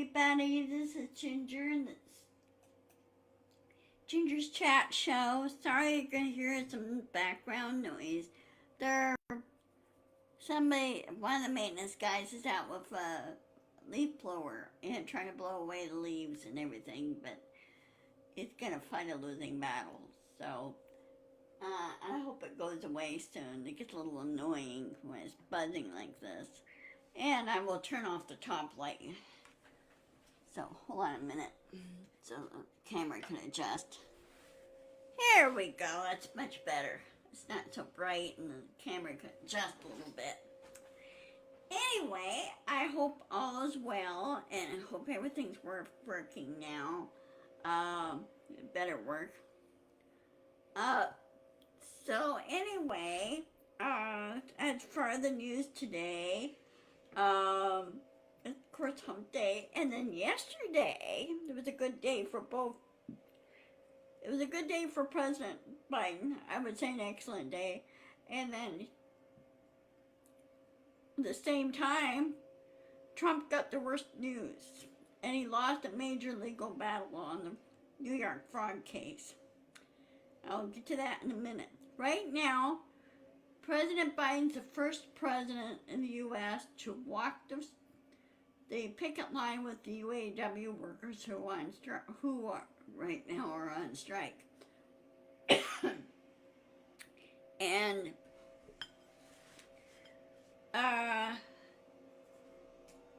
everybody. This is Ginger, and it's Ginger's Chat Show. Sorry you're going to hear some background noise. One of the maintenance guys is out with a leaf blower and trying to blow away the leaves and everything, but it's going to fight a losing battle. So, I hope it goes away soon. It gets a little annoying when it's buzzing like this. And I will turn off the top light. So, hold on a minute so the camera can adjust. Here we go, that's much better. It's not so bright and the camera can adjust a little bit. Anyway, I hope all is well and I hope everything's working now. It better work. So anyway, as for the news today, of course, Hump Day, and then yesterday, it was a good day for both. It was a good day for President Biden. I would say an excellent day. And then, at the same time, Trump got the worst news. And he lost a major legal battle on the New York fraud case. I'll get to that in a minute. Right now, President Biden's the first president in the U.S. to walk the picket line with the UAW workers who are right now are on strike. And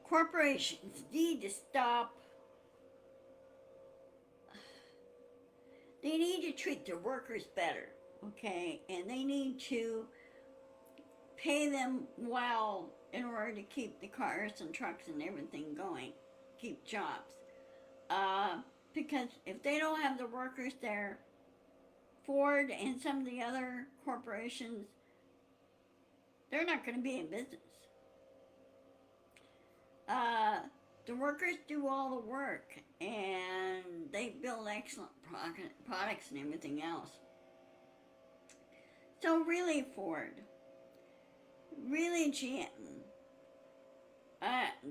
corporations need to stop. They need to treat their workers better, okay? And they need to pay them well in order to keep the cars and trucks and everything going, keep jobs. Because if they don't have the workers there, Ford and some of the other corporations, they're not going to be in business. The workers do all the work, and they build excellent products and everything else. So really, Ford, really GM,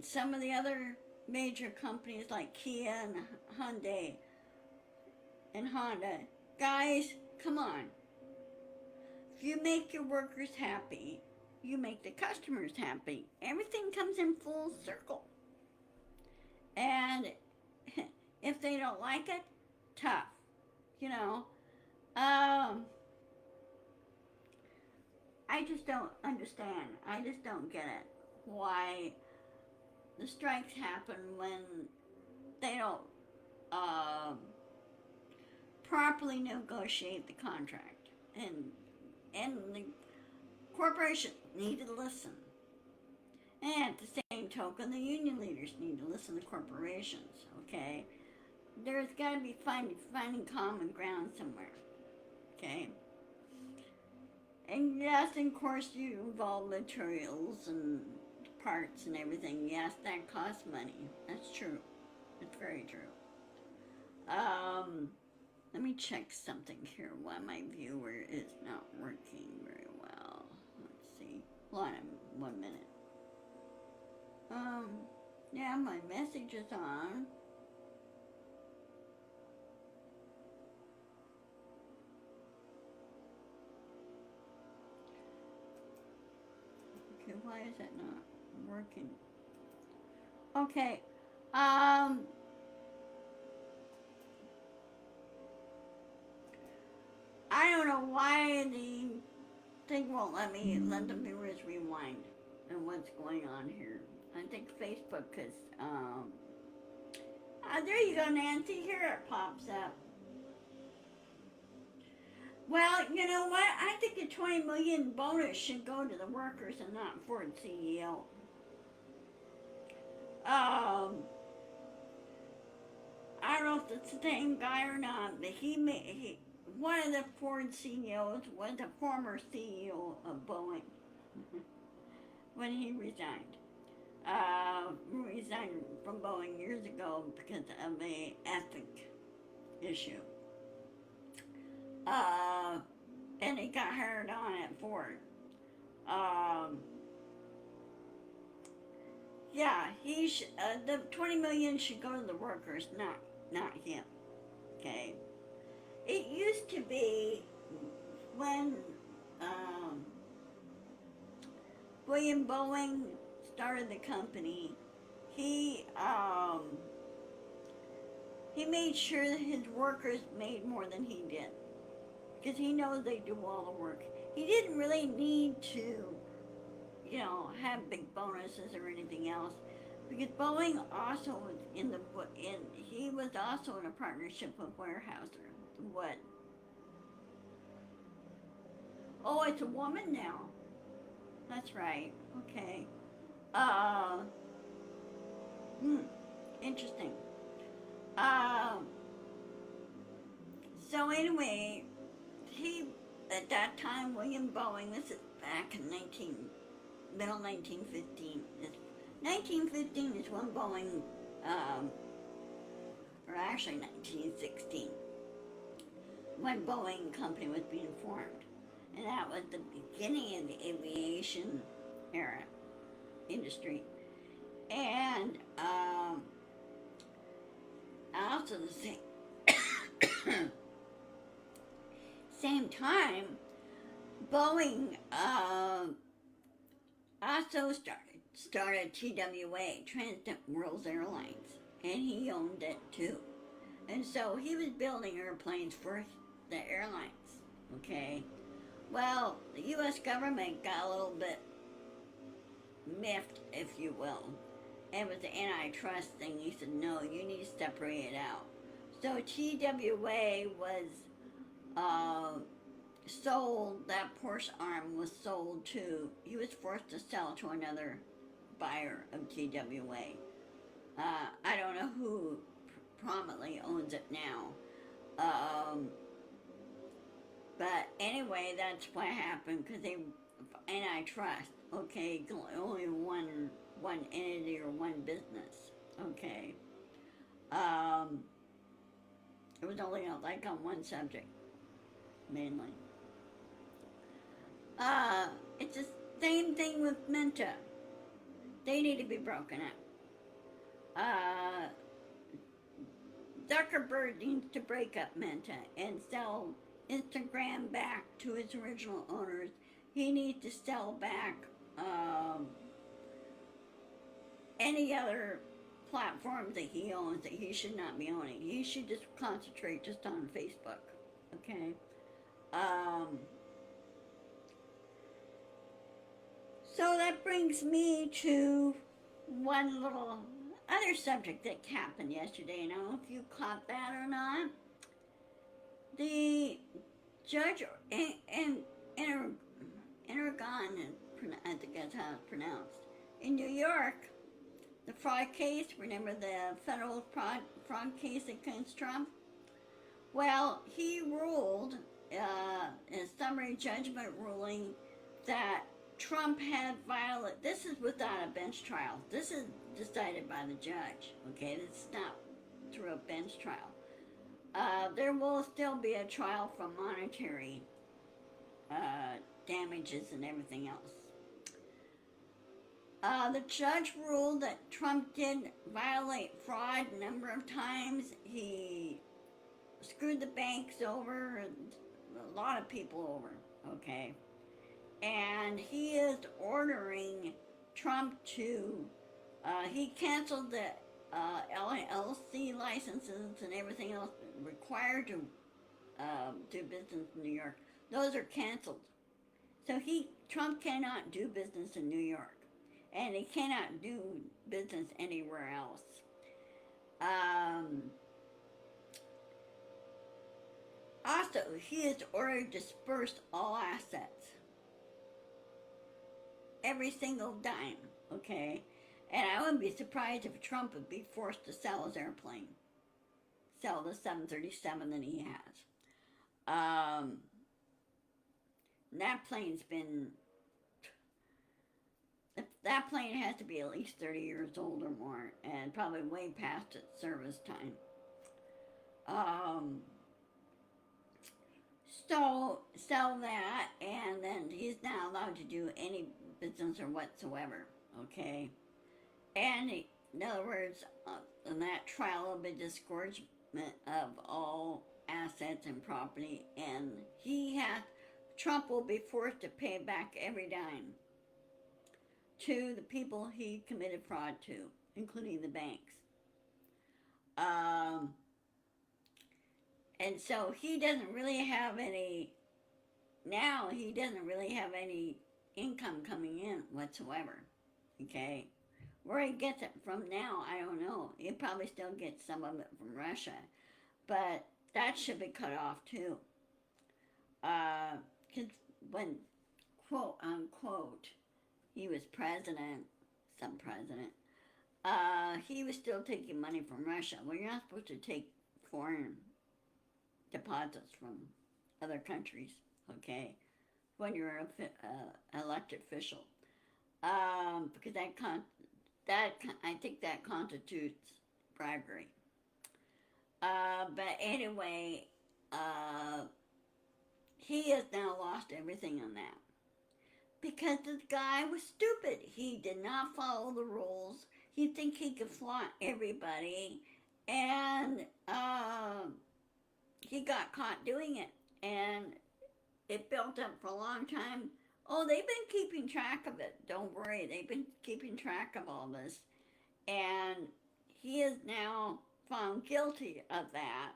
some of the other major companies like Kia and Hyundai and Honda, guys, come on. If you make your workers happy, you make the customers happy. Everything comes in full circle. And if they don't like it, tough, you know. I just don't understand. I just don't get it. Why the strikes happen when they don't properly negotiate the contract. And the corporations need to listen. And at the same token, the union leaders need to listen to corporations, okay? There's got to be finding common ground somewhere, okay? And yes, of course, you involve materials and parts and everything. Yes, that costs money. That's true. It's very true. Let me check something here why my viewer is not working very well. Let's see. Hold on 1 minute. Yeah, my message is on. Okay, why is that not working? Okay, I don't know why the thing won't let the viewers rewind and what's going on here. I think Facebook is, there you go, Nancy, here it pops up. Well, you know what? I think the $20 million bonus should go to the workers and not Ford CEO. I don't know if it's the same guy or not, but one of the Ford CEOs was a former CEO of Boeing when he resigned. Resigned from Boeing years ago because of an ethic issue. And he got hired on at Ford. Yeah, the 20 million should go to the workers, not him. Okay. It used to be when um, William Boeing started the company. He um, he made sure that his workers made more than he did because he knows they do all the work. He didn't really need to, have big bonuses or anything else because Boeing also was he was also in a partnership with Weyerhaeuser. What? Oh, it's a woman now. That's right. Okay. Uh, hmm, interesting. Uh, so anyway, he at that time William Boeing. This is back in middle 1915. 1915 is when Boeing, um, or actually 1916, when Boeing Company was being formed, and that was the beginning of the aviation era industry. And also the same time, Boeing also started TWA, Transnet World Airlines, and he owned it too. And so he was building airplanes for the airlines. Okay. Well, the U.S. government got a little bit miffed, if you will, and with the antitrust thing, he said, no, you need to separate it out. So TWA was uh, sold, that Porsche arm was sold to, he was forced to sell to another buyer of TWA. I don't know who prominently owns it now. Um, but anyway, that's what happened because they antitrust. Okay, only one entity or one business. Okay, um, it was only like on one subject mainly. Uh, it's the same thing with Menta. They need to be broken up. Uh, Zuckerberg needs to break up Menta and sell Instagram back to its original owners. He needs to sell back any other platforms that he owns that he should not be owning. He should just concentrate just on Facebook. Okay. Um, so that brings me to one little other subject that happened yesterday. I don't know if you caught that or not. The judge in Intergon, I think that's how it's pronounced, in New York, the fraud case. Remember the federal fraud case against Trump? Well, he ruled in a summary judgment ruling that Trump had violated. This is without a bench trial. This is decided by the judge. Okay, this is not through a bench trial. There will still be a trial for monetary damages and everything else. The judge ruled that Trump did violate fraud a number of times. He screwed the banks over, a lot of people over, okay? And he is ordering Trump to, he canceled the LLC licenses and everything else required to do business in New York. Those are canceled. So Trump cannot do business in New York, and he cannot do business anywhere else. Also, he is ordered to disperse all assets, every single dime. Okay, and I wouldn't be surprised if Trump would be forced to sell his airplane, sell the 737 that he has. That plane's been, that plane has to be at least 30 years old or more, and probably way past its service time. So sell that, and then he's not allowed to do any business or whatsoever. Okay, And in other words, in that trial will be disgorgement of all assets and property, and Trump will be forced to pay back every dime to the people he committed fraud to, including the banks. Um, and so he doesn't really have any, now he doesn't really have any income coming in whatsoever. Okay? Where he gets it from now, I don't know. He probably still gets some of it from Russia. But that should be cut off too. Because when, quote unquote, he was president, some president, he was still taking money from Russia. Well, you're not supposed to take foreign deposits from other countries, okay, when you're an elected official. Because I think that constitutes bribery. But anyway, he has now lost everything on that. Because this guy was stupid. He did not follow the rules. He think he could flaunt everybody. And he got caught doing it. And it built up for a long time. Oh, they've been keeping track of it. Don't worry. They've been keeping track of all this. And he is now found guilty of that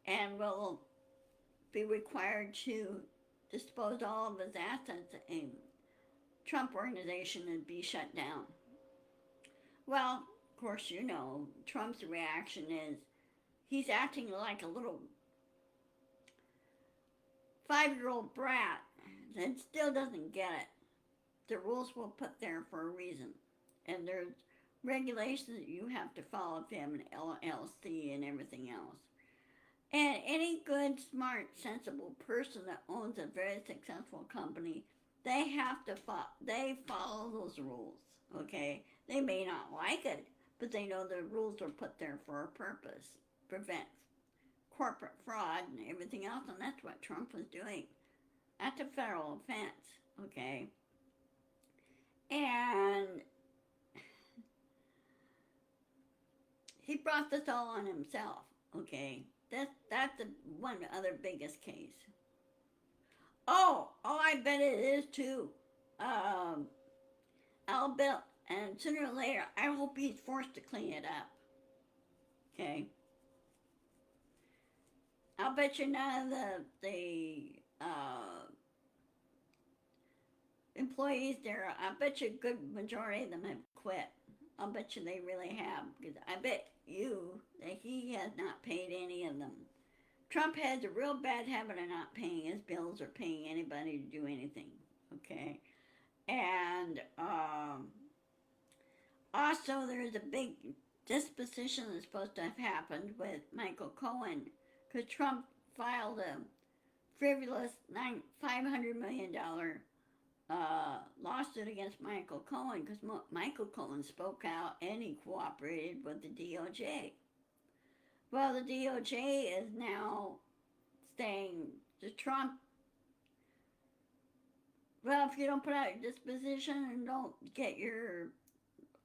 and will be required to dispose all of his assets in Trump organization and be shut down. Well, of course, you know, Trump's reaction is he's acting like a little 5-year-old brat that still doesn't get it. The rules were put there for a reason. And there's regulations that you have to follow if you have an LLC and everything else. And any good, smart, sensible person that owns a very successful company, they have to follow those rules, okay? They may not like it, but they know the rules are put there for a purpose. Prevent corporate fraud and everything else, and that's what Trump was doing. That's a federal offense, okay? And he brought this all on himself, okay? That's the one other biggest case. Oh, I bet it is too. I'll bet, and sooner or later, I hope he's forced to clean it up. Okay? I'll bet you none of the employees there, I bet you a good majority of them have quit. I'll bet you they really have, because I bet you that he has not paid any of them. Trump has a real bad habit of not paying his bills or paying anybody to do anything, okay? And also there's a big disposition that's supposed to have happened with Michael Cohen, because Trump filed a frivolous $500 million lawsuit against Michael Cohen, because Michael Cohen spoke out and he cooperated with the DOJ. Well, the DOJ is now saying to Trump, well, if you don't put out your disposition and don't get your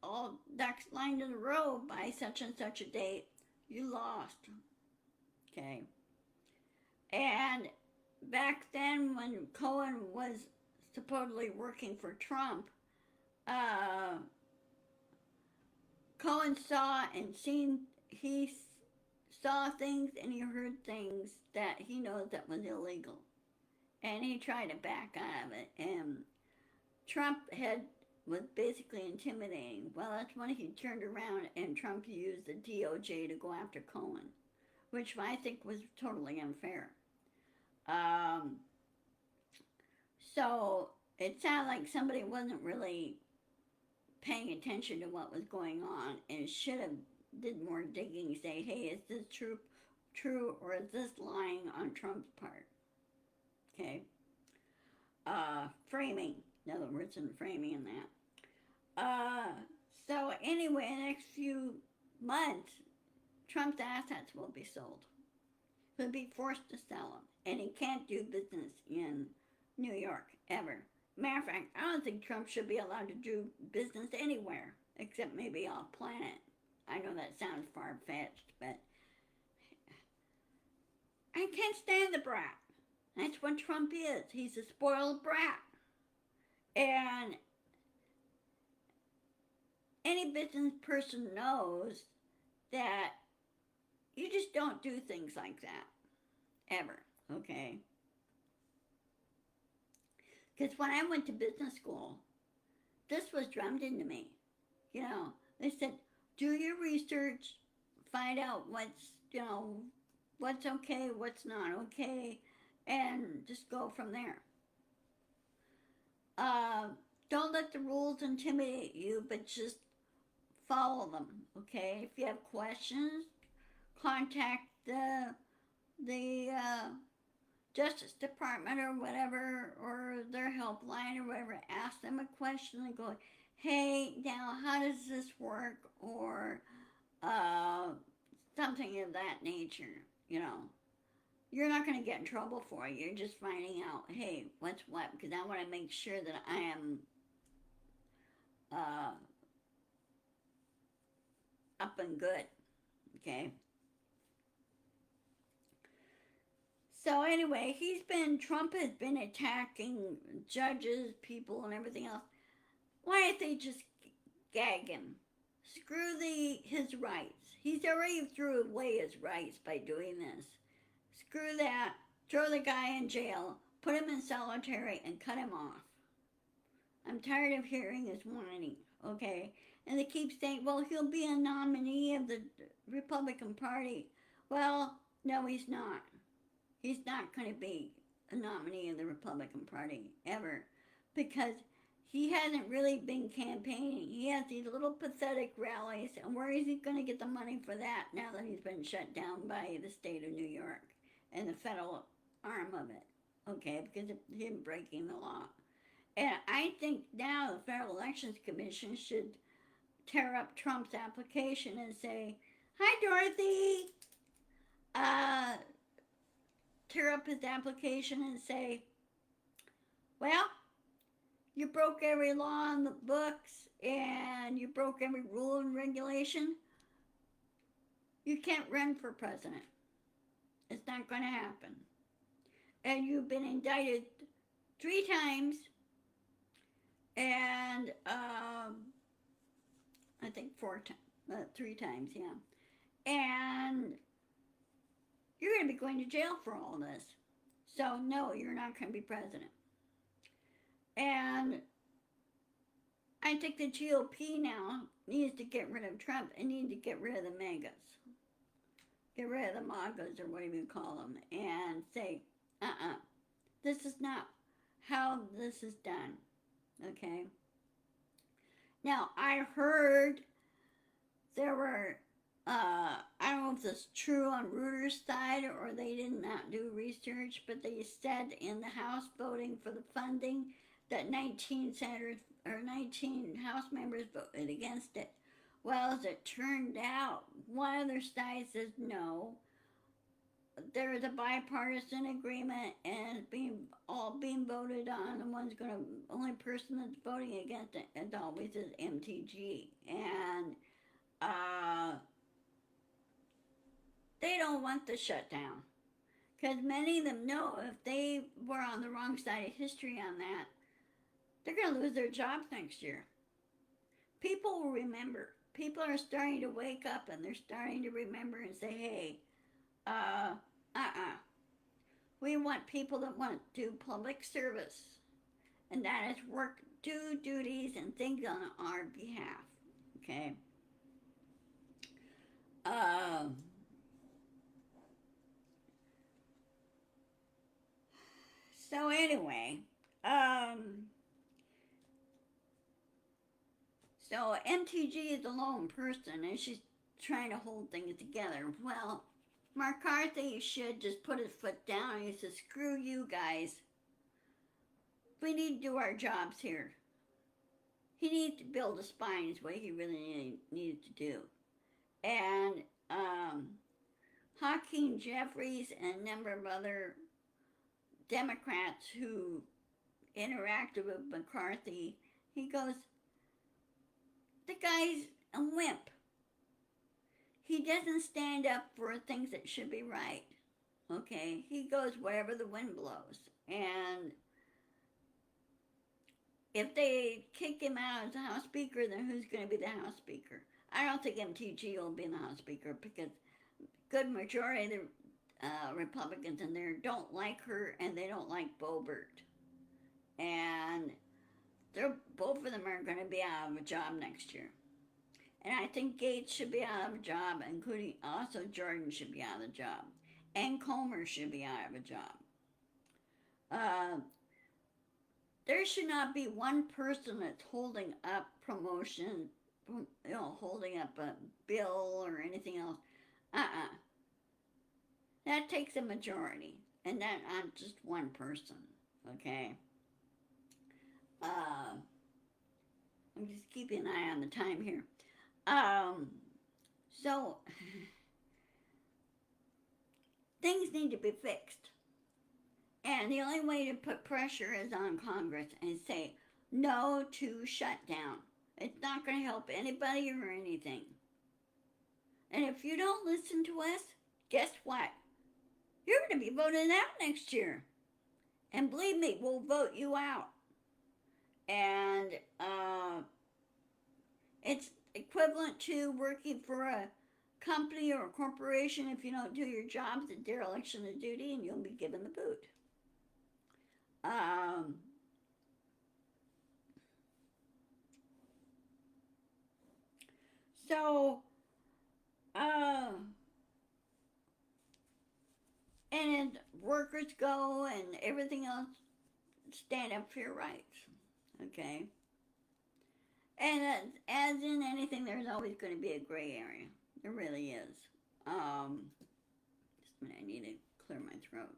all ducks lined in a row by such and such a date, you lost. Okay. And back then when Cohen was supposedly working for Trump, Cohen saw things and he heard things that he knows that was illegal. And he tried to back out of it. And Trump was basically intimidating. Well, that's when he turned around and Trump used the DOJ to go after Cohen, which I think was totally unfair. So it sounded like somebody wasn't really paying attention to what was going on and should have did more digging, say, hey, is this true or is this lying on Trump's part? Okay. Framing, in other words, and framing in that. So anyway, in the next few months, Trump's assets will be sold. He'll be forced to sell them, and he can't do business in New York, ever. Matter of fact, I don't think Trump should be allowed to do business anywhere except maybe off planet. I know that sounds far-fetched, but I can't stand the brat. That's what Trump is. He's a spoiled brat. And any business person knows that you just don't do things like that. Ever. Okay? Because when I went to business school, this was drummed into me. You know, they said, do your research, find out what's okay, what's not okay, and just go from there. Uh, don't let the rules intimidate you, but just follow them, okay? If you have questions, contact the Justice Department or whatever, or their helpline or whatever. Ask them a question and go, hey, now how does this work? Or something of that nature, you know. You're not going to get in trouble for it. You're just finding out, hey, what's what, because I want to make sure that I am uh, up and good, okay? So anyway, Trump has been attacking judges, people, and everything else. Why don't they just gag him? Screw his rights. He's already threw away his rights by doing this. Screw that. Throw the guy in jail, put him in solitary, and cut him off. I'm tired of hearing his whining, okay? And they keep saying, well, he'll be a nominee of the Republican Party. Well, no, he's not. He's not going to be a nominee of the Republican Party, ever. Because he hasn't really been campaigning. He has these little pathetic rallies, and where is he going to get the money for that now that he's been shut down by the state of New York and the federal arm of it? Okay, because of him breaking the law. And I think now the Federal Elections Commission should tear up Trump's application and say, hi, Dorothy. Tear up his application and say, well, you broke every law in the books and you broke every rule and regulation. You can't run for president. It's not going to happen. And you've been indicted 3 times, and I think 3 times, yeah. And you're going to be going to jail for all this. So no, you're not going to be president. And I think the GOP now needs to get rid of Trump and need to get rid of the MAGAs. Get rid of the MAGAs, or whatever you call them, and say, this is not how this is done, okay? Now, I heard there were, I don't know if this is true on Reuter's side or they did not do research, but they said in the House voting for the funding that 19 senators or 19 House members voted against it. Well, as it turned out, one other side says no. There is a bipartisan agreement, and it's all being voted on. The only person that's voting against it, as always, is MTG, and they don't want the shutdown, because many of them know if they were on the wrong side of history on that, they're going to lose their jobs next year. People will remember. People are starting to wake up, and they're starting to remember and say, hey, we want people that want to do public service, and that is do duties and things on our behalf, okay? So anyway, so MTG is a lone person, and she's trying to hold things together. Well, McCarthy should just put his foot down and he says, screw you guys. We need to do our jobs here. He needs to build a spine is what he really needed to do. And Hakeem Jeffries and a number of other Democrats who interacted with McCarthy, he goes, The guy's a wimp. He doesn't stand up for things that should be right. Okay? He goes wherever the wind blows. And if they kick him out as the House Speaker, then who's going to be the House Speaker? I don't think MTG will be the House Speaker because good majority of the Republicans in there don't like her and they don't like Boebert. And they're, both of them are going to be out of a job next year. And I think Gates should be out of a job, including also Jordan should be out of a job. And Comer should be out of a job. Uh, there should not be one person that's holding up promotion, holding up a bill or anything else. Uh-uh. That takes a majority, and that not just one person, okay? I'm just keeping an eye on the time here. So, things need to be fixed. And the only way to put pressure is on Congress and say no to shutdown. It's not going to help anybody or anything. And if you don't listen to us, guess what? You're going to be voted out next year. And believe me, we'll vote you out. And it's equivalent to working for a company or a corporation. If you don't do your jobs, it's dereliction of duty and you'll be given the boot. So, and workers go and everything else, stand up for your rights, okay? And as in anything, there's always going to be a gray area. There really is. Just a minute, I need to clear my throat.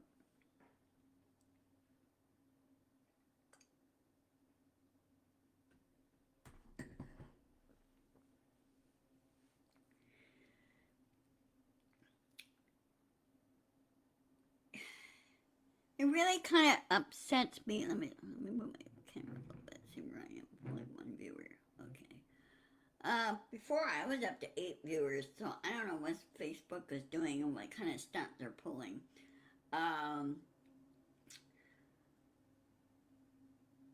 It really kind of upsets me. Let me move my camera a little bit. See where I am. Only one viewer. Okay. Before I was up to 8 viewers, so I don't know what Facebook is doing and what kind of stunt they're pulling.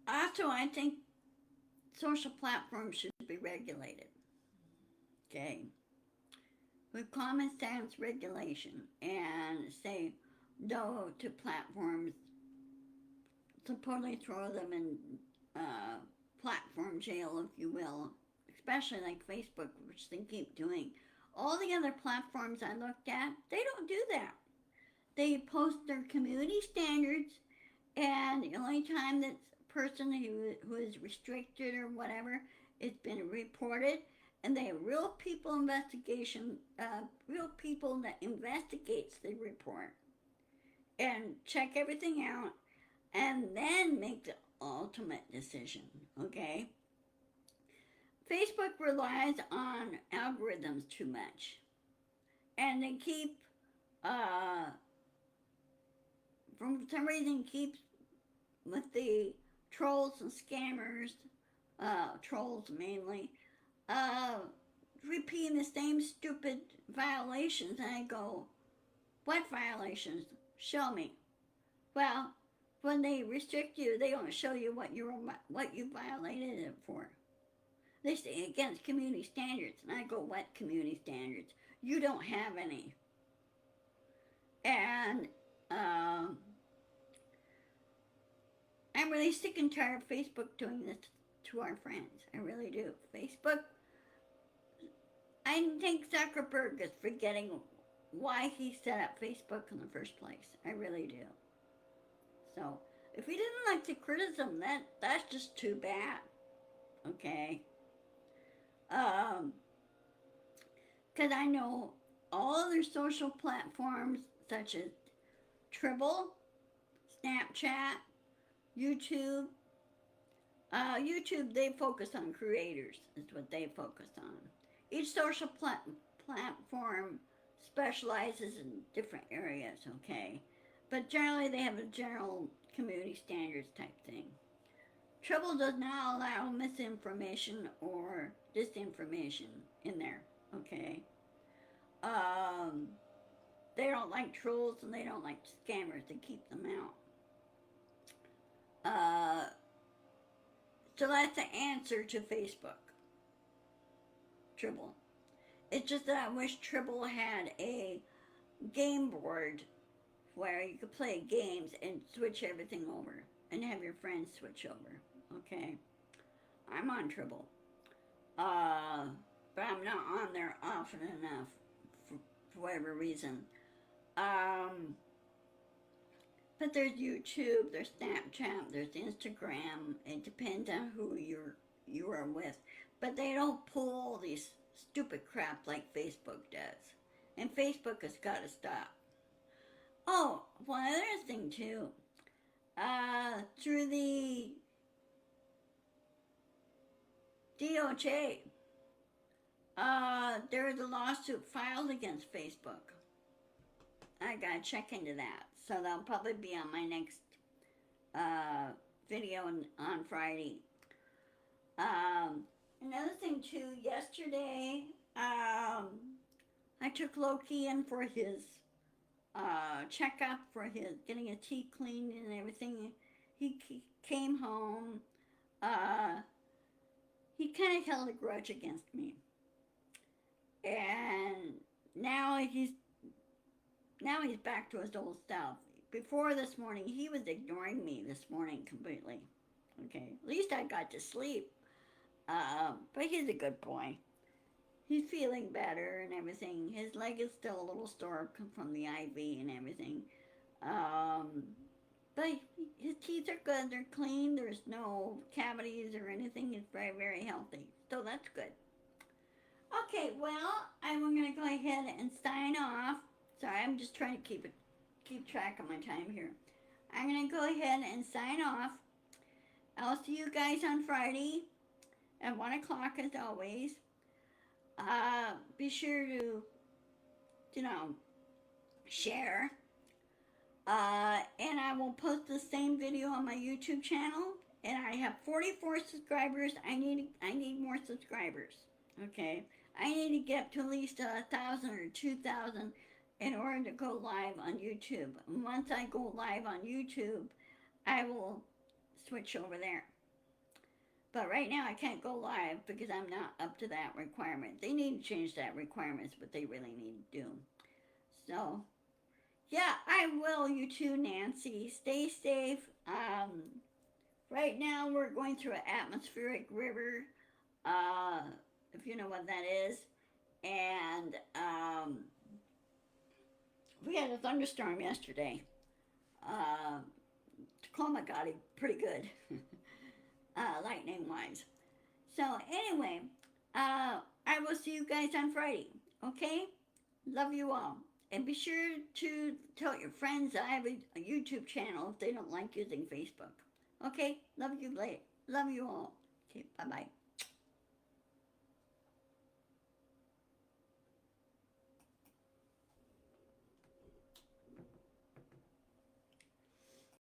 Also, I think social platforms should be regulated. Okay. With common sense regulation and say no to platforms, supposedly throw them in platform jail, if you will, especially like Facebook, which they keep doing. All the other platforms I looked at, they don't do that. They post their community standards, and the only time that person who is restricted or whatever, it's been reported, and they have real people investigation, real people that investigates the report and check everything out and then make the ultimate decision, okay? Facebook relies on algorithms too much, and they keep, from some reason, keeps with the trolls and scammers, trolls mainly, repeating the same stupid violations, and I go, what violations? Show me. Well, when they restrict you, they don't show you what you violated it for. They say against community standards, and I go, what community standards? You don't have any. And I'm really sick and tired of Facebook doing this to our friends. I really do. Facebook, I think Zuckerberg is forgetting why he set up Facebook in the first place. I really do. So, if he didn't like the criticism, that's just too bad. Okay? Because I know all other social platforms such as Tribble, Snapchat, YouTube. YouTube, they focus on creators, is what they focus on. Each social platform specializes in different areas, okay? But generally, they have a general community standards type thing. Trouble does not allow misinformation or disinformation in there, okay? Um, they don't like trolls and they don't like scammers to keep them out. So that's the answer to Facebook, Tribble. It's just that I wish Tribble had a game board where you could play games and switch everything over and have your friends switch over. Okay, I'm on Tribble, uh, but I'm not on there often enough for whatever reason. Um, but there's YouTube, there's Snapchat, there's Instagram. It depends on who you are with, but they don't pull all these stupid crap like Facebook does, and Facebook has got to stop. Oh, one other thing too. Through the DOJ, there was a lawsuit filed against Facebook. I gotta check into that. So that'll probably be on my next video on Friday. Another thing too, yesterday, I took Loki in for his checkup for his getting his teeth cleaned and everything. He came home. He kind of held a grudge against me, and now he's back to his old self. Before this morning, he was ignoring me this morning completely. Okay, at least I got to sleep. But he's a good boy. He's feeling better and everything. His leg is still a little sore from the IV and everything. Um, but his teeth are good. They're clean. There's no cavities or anything. He's very, very healthy. So that's good. Okay, well, I'm going to go ahead and sign off. Sorry, I'm just trying to keep track of my time here. I'm going to go ahead and sign off. I'll see you guys on Friday at 1 o'clock as always. Be sure to, share. And I will post the same video on my YouTube channel. And I have 44 subscribers. I need more subscribers. Okay, I need to get to at least 1,000 or 2,000 in order to go live on YouTube. And once I go live on YouTube, I will switch over there. But right now I can't go live because I'm not up to that requirement. They need to change that requirement, but they really need to do. So, yeah, I will. You too, Nancy. Stay safe. Right now we're going through an atmospheric river, if you know what that is. And we had a thunderstorm yesterday. Tacoma got it pretty good. Lightning wise. So anyway, I will see you guys on Friday. Okay? Love you all. And be sure to tell your friends I have a YouTube channel if they don't like using Facebook. Okay? Love you all. Okay, bye-bye.